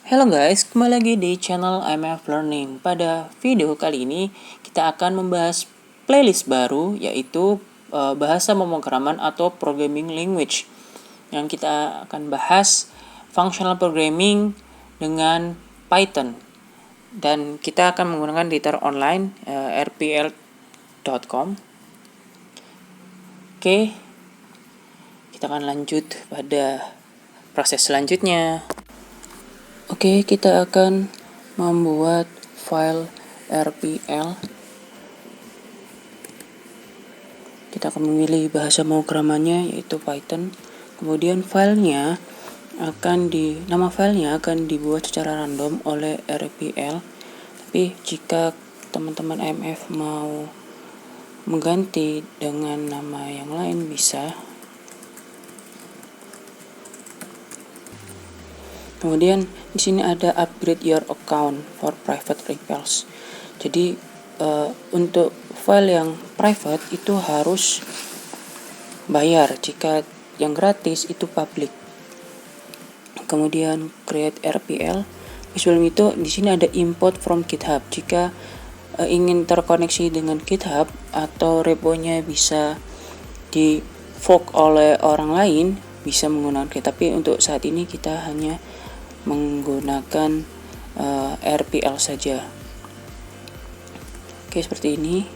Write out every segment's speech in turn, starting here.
Halo guys, kembali lagi di channel IMF Learning. Pada video kali ini kita akan membahas playlist baru, yaitu bahasa pemrograman atau programming language. Yang kita akan bahas functional programming dengan Python. Dan kita akan menggunakan editor online rpl.com. Oke, kita akan lanjut pada proses selanjutnya. Oke, kita akan membuat file RPL. Kita akan memilih bahasa pemrogramannya yaitu Python. Kemudian nama filenya akan dibuat secara random oleh RPL. Tapi jika teman-teman IMF mau mengganti dengan nama yang lain bisa. Kemudian di sini ada upgrade your account for private repels. Jadi untuk file yang private itu harus bayar, jika yang gratis itu public. Kemudian create RPL. Sebelum itu di sini ada import from GitHub. Jika ingin terkoneksi dengan GitHub atau reponya bisa di fork oleh orang lain, bisa menggunakan GitHub. Tapi untuk saat ini kita hanya menggunakan RPL saja. Oke, seperti ini.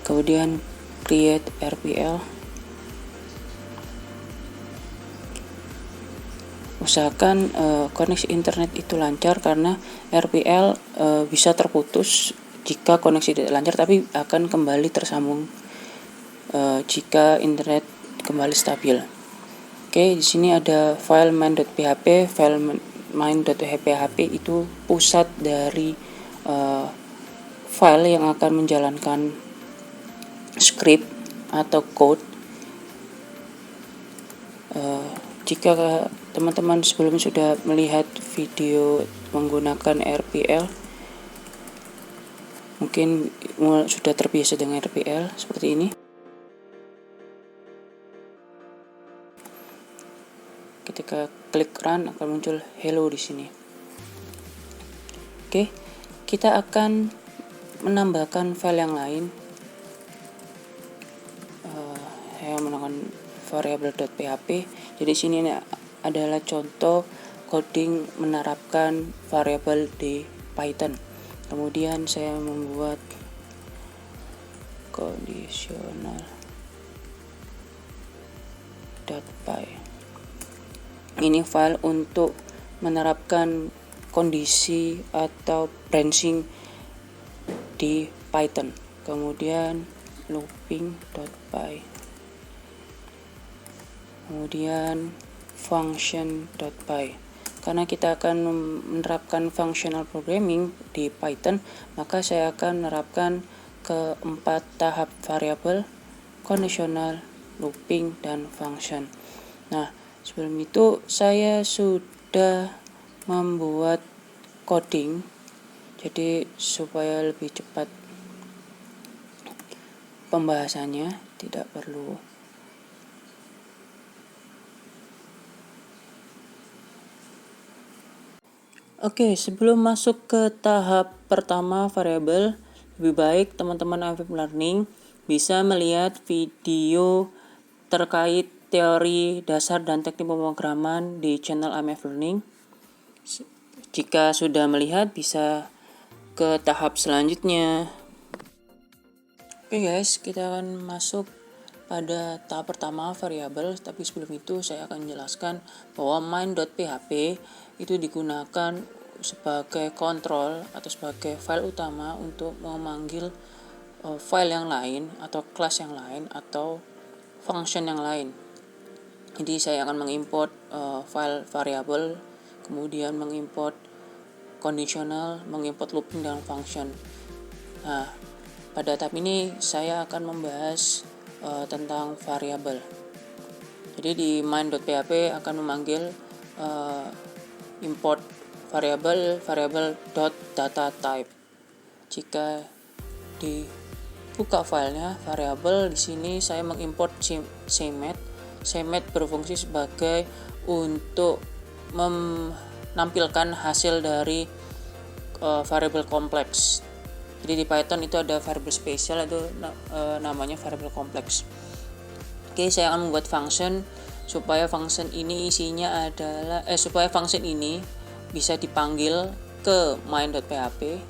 Kemudian create RPL. Usahakan koneksi internet itu lancar, karena RPL bisa terputus jika koneksi tidak lancar, tapi akan kembali tersambung jika internet kembali stabil. Oke, di sini ada file main.php. File main.php itu pusat dari file yang akan menjalankan script atau code. Jika teman-teman sebelumnya sudah melihat video menggunakan RPL, mungkin sudah terbiasa dengan RPL seperti ini. Ketika klik run akan muncul hello di sini. Oke, kita akan menambahkan file yang lain. Saya menggunakan variable.php. Jadi sini adalah contoh coding menerapkan variabel di Python. Kemudian saya membuat conditional.py. Ini file untuk menerapkan kondisi atau branching di Python. Kemudian looping.py. Kemudian function.py. Karena kita akan menerapkan functional programming di Python, maka saya akan menerapkan keempat tahap variabel: conditional, looping, dan function. Nah, sebelum itu saya sudah membuat coding, jadi supaya lebih cepat pembahasannya, tidak perlu Oke, sebelum masuk ke tahap pertama variabel, lebih baik teman-teman IMF Learning bisa melihat video terkait teori dasar dan teknik pemrograman di channel IMF Learning. Jika sudah melihat, bisa ke tahap selanjutnya. Oke guys, kita akan masuk pada tahap pertama variabel, tapi sebelum itu saya akan menjelaskan bahwa main.php itu digunakan sebagai kontrol atau sebagai file utama untuk memanggil file yang lain atau kelas yang lain atau function yang lain. Jadi saya akan mengimport file variabel, kemudian mengimport conditional, mengimport looping dan function. Nah, pada tahap ini saya akan membahas tentang variabel. Jadi di main.php akan memanggil import variable.datatype. Jika dibuka filenya variabel, di sini saya mengimport cmate. Cmate berfungsi sebagai untuk menampilkan hasil dari variable kompleks. Jadi di Python itu ada variable spesial, itu namanya variable kompleks. Oke, saya akan membuat function supaya function ini isinya adalah supaya function ini bisa dipanggil ke main.php.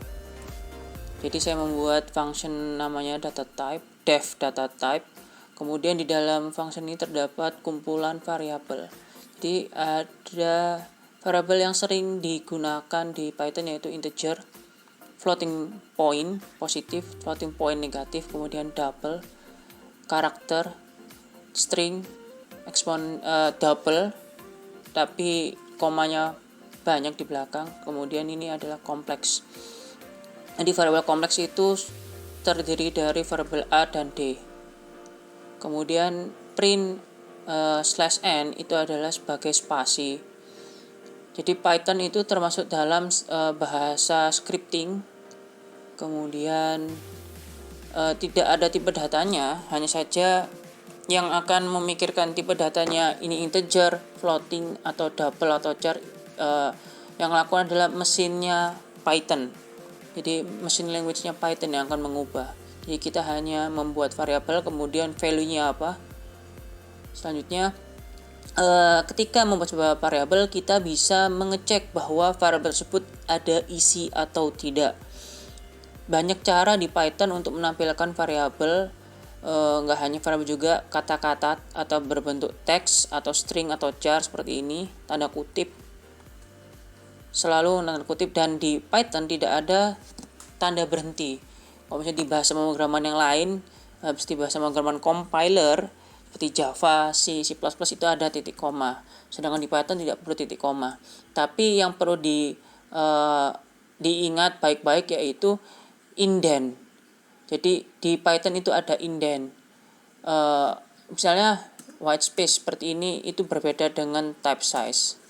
Jadi saya membuat function namanya datatype, def datatype. Kemudian di dalam function ini terdapat kumpulan variabel. Jadi ada variabel yang sering digunakan di Python yaitu integer, floating point positif, floating point negatif, kemudian double, karakter, string, double tapi komanya banyak di belakang, kemudian ini adalah kompleks. Jadi variabel kompleks itu terdiri dari variabel A dan D. Kemudian print /n itu adalah sebagai spasi. Jadi Python itu termasuk dalam bahasa scripting. Kemudian tidak ada tipe datanya, hanya saja yang akan memikirkan tipe datanya ini integer, floating, atau double atau char, yang lakukan adalah mesinnya Python. Jadi mesin language-nya Python yang akan mengubah. Jadi kita hanya membuat variabel, kemudian value-nya apa. Selanjutnya ketika membuat sebuah variabel, kita bisa mengecek bahwa variabel tersebut ada isi atau tidak. Banyak cara di Python untuk menampilkan variabel, nggak hanya variabel juga kata-kata atau berbentuk teks atau string atau char seperti ini, tanda kutip, selalu tanda kutip, dan di Python tidak ada tanda berhenti. Kalau misalnya di bahasa pemrograman yang lain, di bahasa pemrograman compiler seperti Java, C, C++ itu ada titik koma. Sedangkan di Python tidak perlu titik koma. Tapi yang perlu diingat baik-baik yaitu indent. Jadi di Python itu ada indent. Misalnya white space seperti ini itu berbeda dengan type size.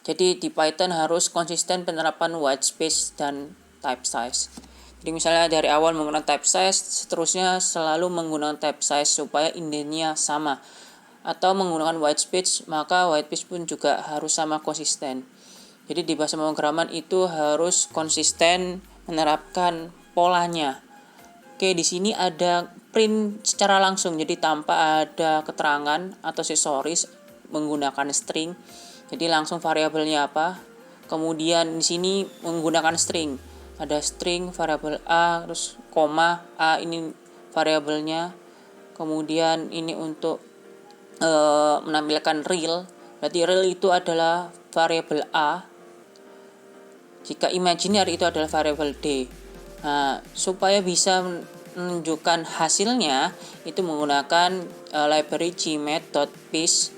Jadi di Python harus konsisten penerapan white space dan type size. Jadi misalnya dari awal menggunakan type size, seterusnya selalu menggunakan type size supaya indentnya sama. Atau menggunakan white space, maka white space pun juga harus sama konsisten. Jadi di bahasa pemrograman itu harus konsisten menerapkan polanya. Oke, di sini ada print secara langsung, jadi tanpa ada keterangan atau aksesoris menggunakan string. Jadi langsung variabelnya apa? Kemudian di sini menggunakan string. Ada string variabel A, terus koma A ini variabelnya. Kemudian ini untuk menampilkan real. Berarti real itu adalah variabel A. Jika imaginary itu adalah variabel D. Nah, supaya bisa menunjukkan hasilnya itu menggunakan library gmat.piece_h.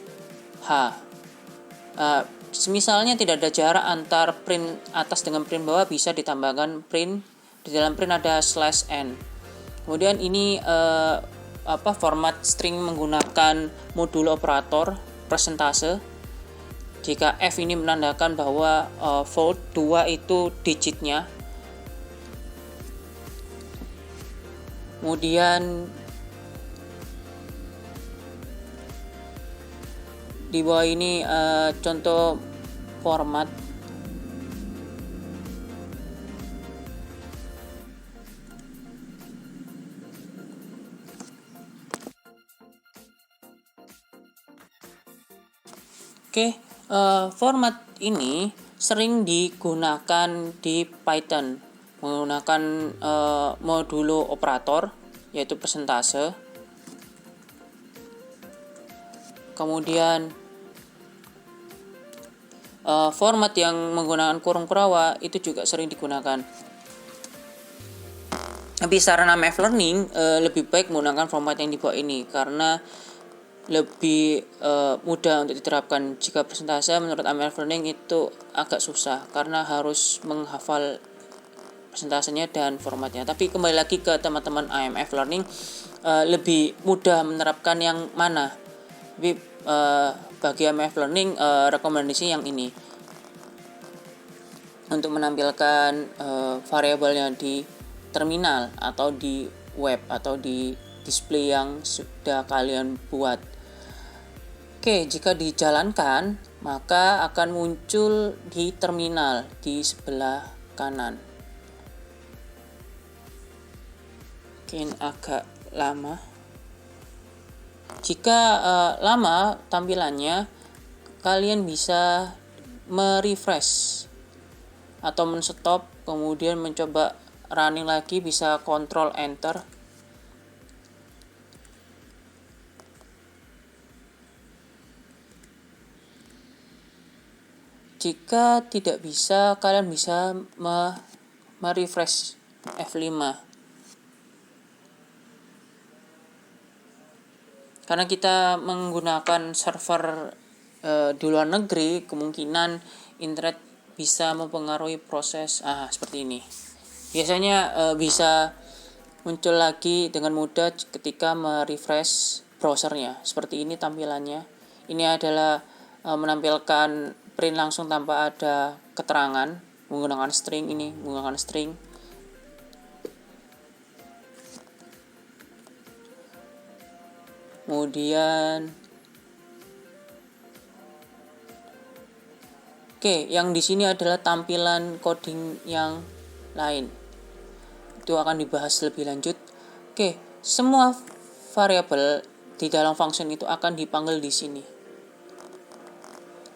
Misalnya tidak ada jarak antar print atas dengan print bawah, bisa ditambahkan print, di dalam print ada /n. Kemudian ini format string menggunakan modul operator persentase. Jika F ini menandakan bahwa float 2 itu digitnya. Kemudian di bawah ini contoh format. Oke, format ini sering digunakan di Python menggunakan modulo operator yaitu persentase. Kemudian format yang menggunakan kurung kurawa itu juga sering digunakan. Tapi sarana MF Learning lebih baik menggunakan format yang di bawah ini karena lebih mudah untuk diterapkan. Jika persentase menurut MF Learning itu agak susah karena harus menghafal persentasenya dan formatnya. Tapi kembali lagi ke teman-teman AMF Learning, lebih mudah menerapkan yang mana. Tapi bagi AMF Learning rekomendasi yang ini untuk menampilkan variabelnya di terminal atau di web atau di display yang sudah kalian buat. Oke, jika dijalankan maka akan muncul di terminal di sebelah kanan. Mungkin agak lama. Jika lama tampilannya, kalian bisa merefresh atau men-stop, kemudian mencoba running lagi, bisa Ctrl Enter. Jika tidak bisa, kalian bisa merefresh F5. Karena kita menggunakan server di luar negeri, kemungkinan internet bisa mempengaruhi proses seperti ini. Biasanya bisa muncul lagi dengan mudah ketika merefresh browsernya. Seperti ini tampilannya. Ini adalah menampilkan print langsung tanpa ada keterangan menggunakan string ini, menggunakan string. Kemudian yang di sini adalah tampilan coding yang lain. Itu akan dibahas lebih lanjut. Semua variabel di dalam function itu akan dipanggil di sini.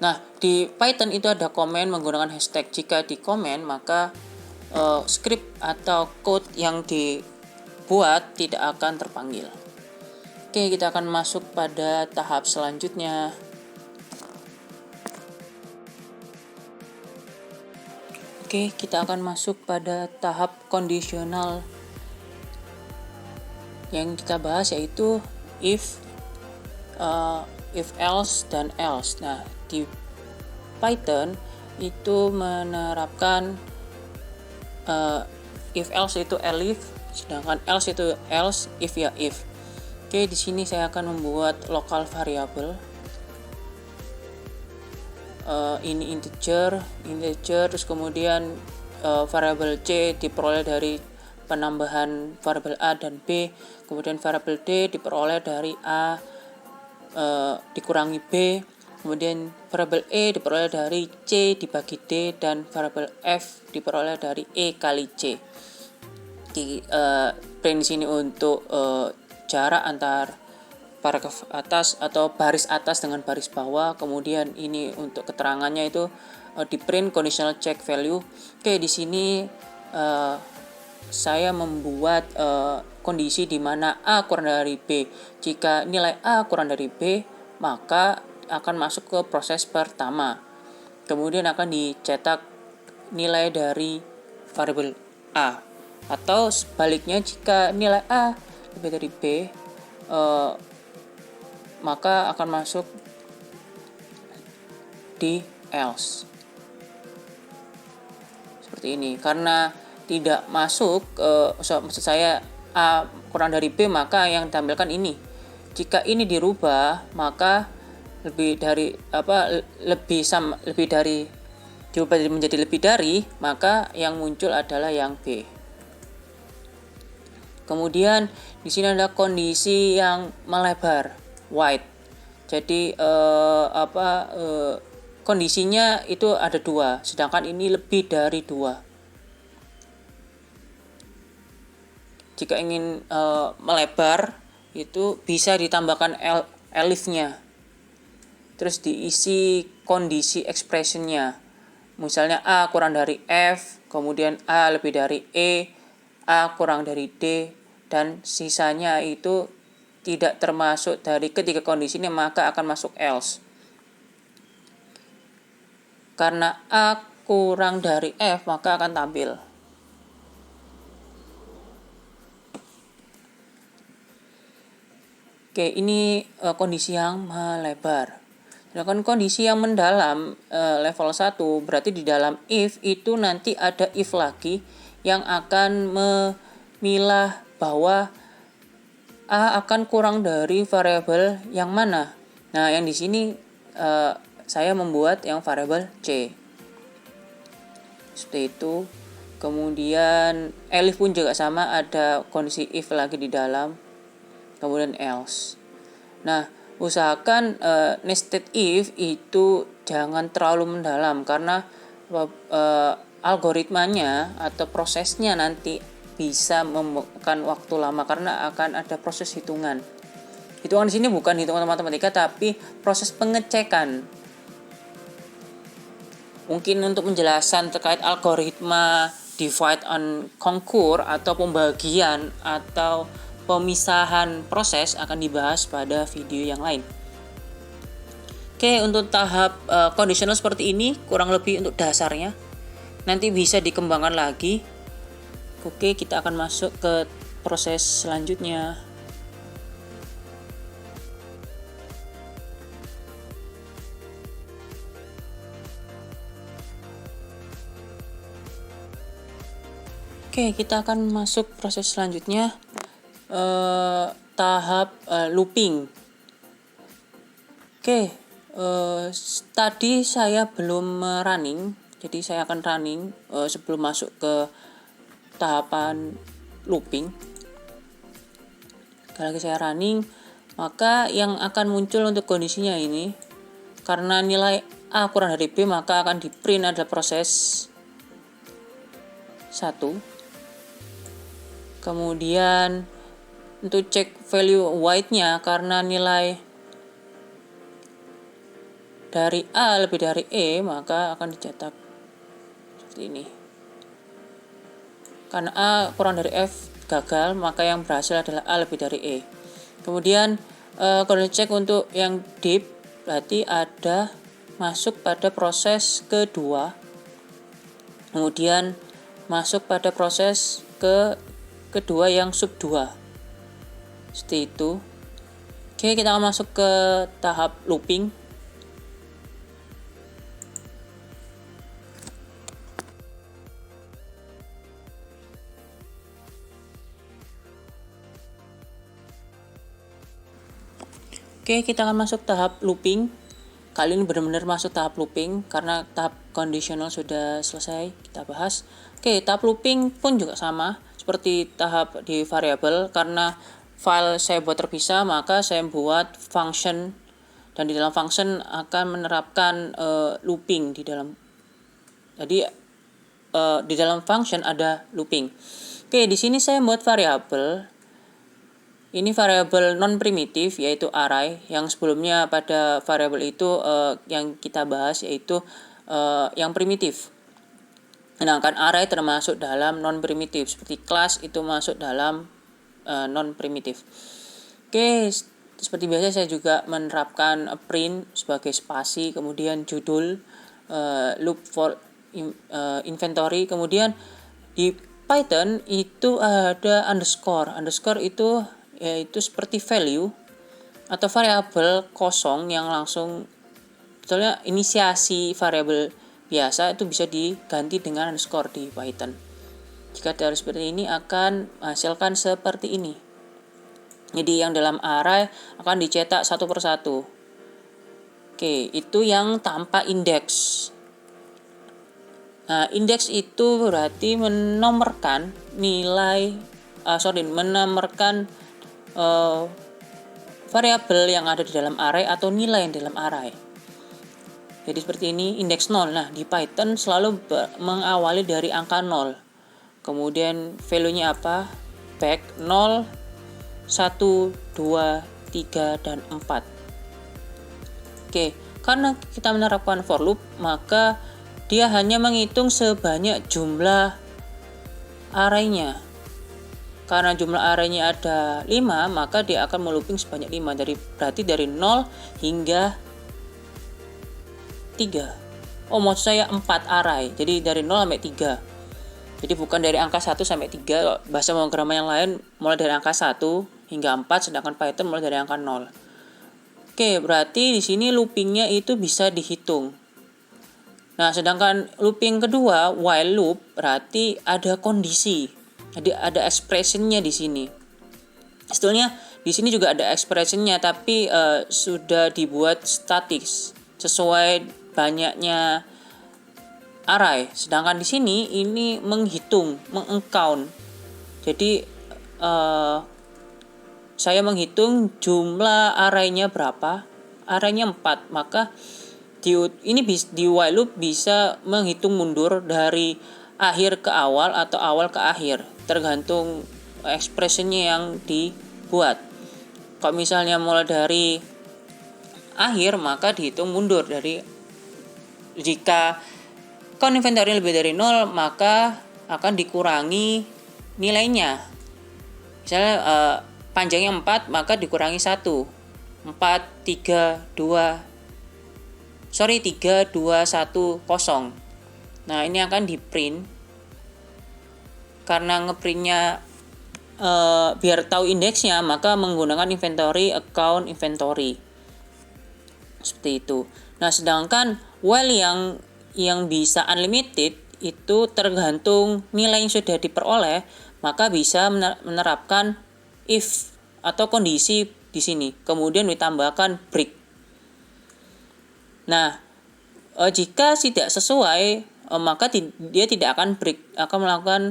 Nah, di Python itu ada comment menggunakan hashtag. Jika di comment, maka script atau code yang dibuat tidak akan terpanggil. Kita akan masuk pada tahap selanjutnya. Kita akan masuk pada tahap kondisional. Yang kita bahas yaitu if else dan else. Nah, di Python itu menerapkan if else itu elif, sedangkan else itu else, if ya if. Di sini saya akan membuat lokal variable. Ini integer, terus kemudian variable C diperoleh dari penambahan variable A dan B, kemudian variable D diperoleh dari A dikurangi B, kemudian variable E diperoleh dari C dibagi D, dan variable F diperoleh dari E kali C. Print di sini untuk jarak antar paragraf atas atau baris atas dengan baris bawah. Kemudian ini untuk keterangannya itu di print conditional check value. Di sini saya membuat kondisi di mana A kurang dari B. Jika nilai A kurang dari B, maka akan masuk ke proses pertama. Kemudian akan dicetak nilai dari variabel A. Atau sebaliknya, jika nilai A lebih dari B, maka akan masuk di else. Seperti ini. Karena tidak masuk, maksud saya A kurang dari B, maka yang ditampilkan ini. Jika ini dirubah, maka diubah menjadi lebih dari, maka yang muncul adalah yang B. Kemudian di sini ada kondisi yang melebar, wide. Jadi kondisinya itu ada 2, sedangkan ini lebih dari 2. Jika ingin melebar, itu bisa ditambahkan elifnya. Terus diisi kondisi expressionnya. Misalnya A kurang dari F, kemudian A lebih dari E, A kurang dari D, dan sisanya itu tidak termasuk dari ketiga kondisi ini, maka akan masuk else. Karena A kurang dari F, maka akan tampil. Ini kondisi yang melebar. Sedangkan kondisi yang mendalam level 1, berarti di dalam if itu nanti ada if lagi yang akan memilah bahwa A akan kurang dari variabel yang mana. Nah, yang di sini saya membuat yang variabel C. Seperti itu. Kemudian elif pun juga sama, ada kondisi if lagi di dalam. Kemudian else. Nah, usahakan nested if itu jangan terlalu mendalam karena algoritmanya atau prosesnya nanti bisa memakan waktu lama karena akan ada proses hitungan. Hitungan di sini bukan hitungan matematika tapi proses pengecekan. Mungkin untuk penjelasan terkait algoritma divide and conquer atau pembagian atau pemisahan proses akan dibahas pada video yang lain. Oke, untuk tahap conditional seperti ini kurang lebih untuk dasarnya. Nanti bisa dikembangkan lagi. Oke, kita akan masuk ke proses selanjutnya. Oke, kita akan masuk proses selanjutnya. Tahap looping. Oke, tadi saya belum running, jadi saya akan running sebelum masuk ke tahapan looping. Kalau saya running, maka yang akan muncul untuk kondisinya ini, karena nilai A kurang dari B, maka akan di print ada proses 1. Kemudian untuk cek value white-nya, karena nilai dari A lebih dari E, maka akan dicetak seperti ini. Karena A kurang dari F gagal, maka yang berhasil adalah A lebih dari E. Kemudian kalau cek untuk yang deep, berarti ada masuk pada proses kedua. Kemudian masuk pada proses kedua yang sub 2. Seperti itu. Oke, kita akan masuk ke tahap looping. Oke, kita akan masuk tahap looping. Kali ini benar-benar masuk tahap looping karena tahap conditional sudah selesai kita bahas. Oke, tahap looping pun juga sama seperti tahap di variabel. Karena file saya buat terpisah, maka saya buat function, dan di dalam function akan menerapkan looping di dalam. Jadi di dalam function ada looping. Oke, di sini saya buat variabel. Ini variabel non primitif yaitu array, yang sebelumnya pada variabel itu yang kita bahas yaitu yang primitif. Sedangkan array termasuk dalam non primitif, seperti class itu masuk dalam non primitif. Oke, seperti biasa saya juga menerapkan print sebagai spasi, kemudian judul, loop for inventory, kemudian di Python itu ada underscore. Underscore itu yaitu seperti value atau variabel kosong yang langsung, sebetulnya inisiasi variabel biasa itu bisa diganti dengan underscore di Python. Jika dari seperti ini akan menghasilkan seperti ini. Jadi yang dalam array akan dicetak satu persatu. Oke, itu yang tanpa indeks. Nah, indeks itu berarti menomorkan menomorkan variabel yang ada di dalam array atau nilai yang dalam array. Jadi seperti ini, indeks 0. Nah, di Python selalu mengawali dari angka 0. Kemudian value-nya apa? Back 0, 1, 2, 3, dan 4. Oke, karena kita menerapkan for loop, maka dia hanya menghitung sebanyak jumlah array-nya. Karena jumlah array-nya ada 5, maka dia akan melooping sebanyak 5. Berarti dari 0 hingga 3. Maksud saya 4 array. Jadi dari 0 sampai 3. Jadi bukan dari angka 1 sampai 3. Bahasa pemrograman yang lain mulai dari angka 1 hingga 4, sedangkan Python mulai dari angka 0. Oke, berarti di sini loopingnya itu bisa dihitung. Nah, sedangkan looping kedua, while loop, berarti ada kondisi. Jadi ada expression-nya di sini. Sebetulnya di sini juga ada expression-nya, tapi sudah dibuat statis sesuai banyaknya array. Sedangkan di sini ini menghitung, meng-count. Jadi saya menghitung jumlah array-nya berapa. Array-nya 4, maka di while loop bisa menghitung mundur dari akhir ke awal atau awal ke akhir, tergantung expressionnya yang dibuat. Kalau misalnya mulai dari akhir, maka dihitung mundur dari, jika count inventory lebih dari 0, maka akan dikurangi nilainya. Misalnya panjangnya 4, maka dikurangi 1. 4, 3, 2, 1, 0. Nah, ini akan di print. Karena ngeprintnya biar tahu indeksnya, maka menggunakan inventory account inventory. Seperti itu. Nah, sedangkan while yang bisa unlimited itu tergantung nilai yang sudah diperoleh, maka bisa menerapkan if atau kondisi di sini, kemudian ditambahkan break. Nah, jika tidak sesuai, maka dia tidak akan break, akan melakukan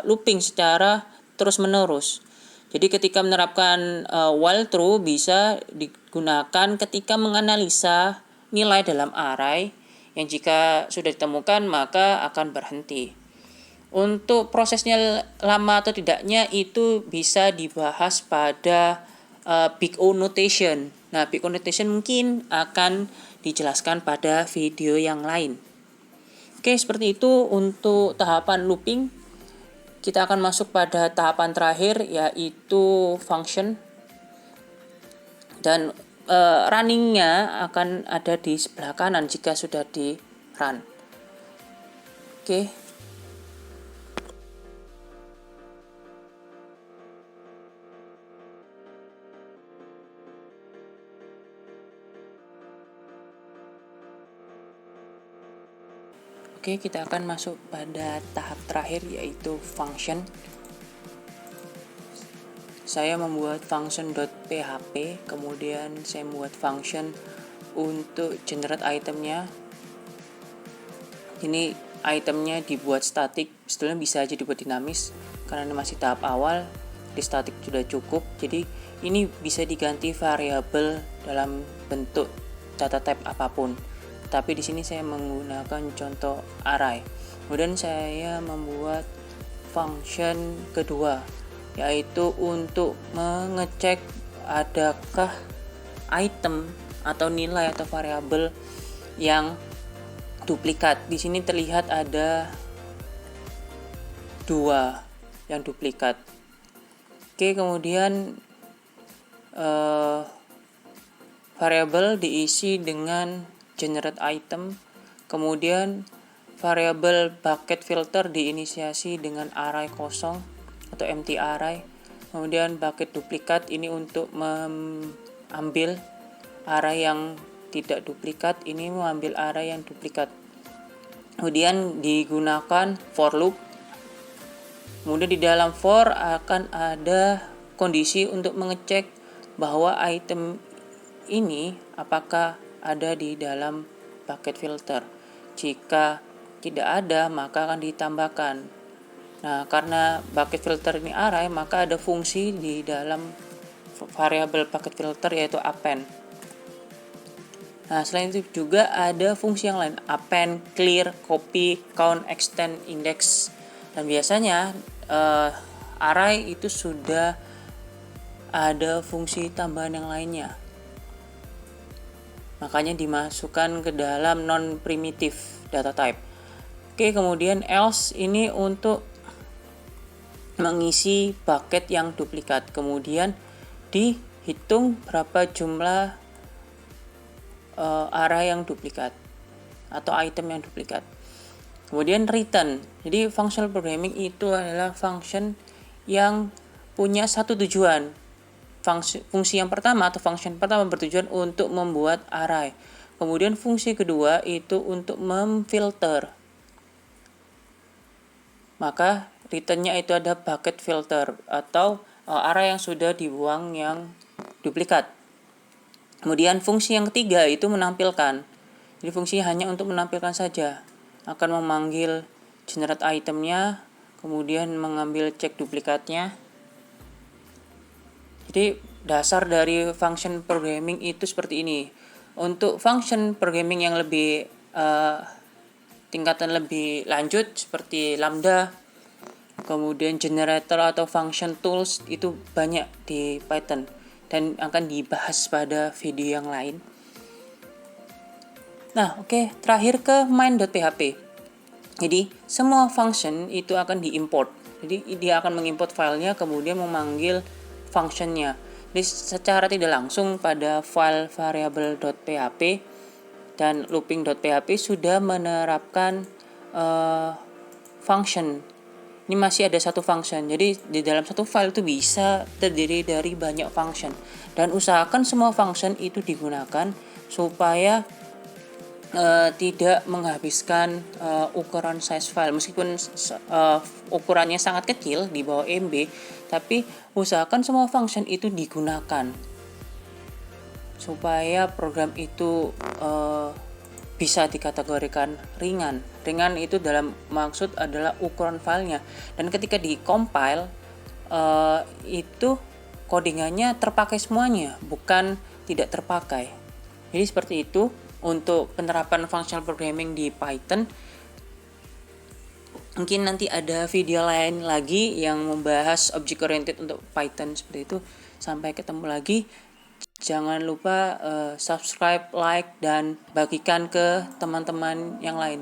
looping secara terus-menerus. Jadi ketika menerapkan while true bisa digunakan ketika menganalisa nilai dalam array yang jika sudah ditemukan maka akan berhenti. Untuk prosesnya lama atau tidaknya itu bisa dibahas pada Big O notation. Nah, Big O notation mungkin akan dijelaskan pada video yang lain. Oke, seperti itu untuk tahapan looping. Kita akan masuk pada tahapan terakhir, yaitu function. Dan runningnya akan ada di sebelah kanan jika sudah di run. Oke. Oke, kita akan masuk pada tahap terakhir, yaitu function. Saya membuat function.php, kemudian saya membuat function untuk generate itemnya. Ini itemnya dibuat static, sebetulnya bisa aja dibuat dinamis, karena ini masih tahap awal, di static sudah cukup. Jadi ini bisa diganti variabel dalam bentuk data type apapun. Tapi di sini saya menggunakan contoh array. Kemudian saya membuat function kedua, yaitu untuk mengecek adakah item atau nilai atau variabel yang duplikat. Di sini terlihat ada 2 yang duplikat. Oke, kemudian variabel diisi dengan generate item, kemudian variabel bucket filter diinisiasi dengan array kosong atau empty array, kemudian bucket duplikat ini untuk mengambil array yang tidak duplikat, ini mengambil array yang duplikat. Kemudian digunakan for loop, kemudian di dalam for akan ada kondisi untuk mengecek bahwa item ini apakah ada di dalam bucket filter. Jika tidak ada, maka akan ditambahkan. Nah, karena bucket filter ini array, maka ada fungsi di dalam variabel bucket filter, yaitu append. Nah, selain itu juga ada fungsi yang lain, append, clear, copy, count, extend, index. Dan biasanya array itu sudah ada fungsi tambahan yang lainnya, makanya dimasukkan ke dalam non-primitive data type. Oke, kemudian else ini untuk mengisi bucket yang duplikat. Kemudian dihitung berapa jumlah array yang duplikat atau item yang duplikat. Kemudian return. Jadi functional programming itu adalah function yang punya satu tujuan. Fungsi yang pertama atau function pertama bertujuan untuk membuat array. Kemudian fungsi kedua itu untuk memfilter. Maka returnnya itu ada bucket filter atau array yang sudah dibuang yang duplikat. Kemudian fungsi yang ketiga itu menampilkan. Jadi fungsinya hanya untuk menampilkan saja. Akan memanggil generate itemnya, kemudian mengambil cek duplikatnya. Jadi dasar dari function programming itu seperti ini. Untuk function programming yang lebih tingkatan lebih lanjut seperti lambda, kemudian generator atau function tools itu banyak di Python dan akan dibahas pada video yang lain. Nah, oke, terakhir ke main.php. Jadi, semua function itu akan diimport. Jadi, dia akan mengimport filenya kemudian memanggil functionnya. Jadi, secara tidak langsung pada file variable.php dan looping.php sudah menerapkan function. Ini masih ada satu function. Jadi di dalam satu file itu bisa terdiri dari banyak function. Dan usahakan semua function itu digunakan supaya tidak menghabiskan ukuran size file. Meskipun ukurannya sangat kecil di bawah MB, tapi usahakan semua function itu digunakan supaya program itu bisa dikategorikan ringan. Ringan itu dalam maksud adalah ukuran filenya. Dan ketika di-compile itu codingannya terpakai semuanya, bukan tidak terpakai. Jadi seperti itu untuk penerapan functional programming di Python. Mungkin nanti ada video lain lagi yang membahas object oriented untuk Python seperti itu. Sampai ketemu lagi. Jangan lupa subscribe, like, dan bagikan ke teman-teman yang lain.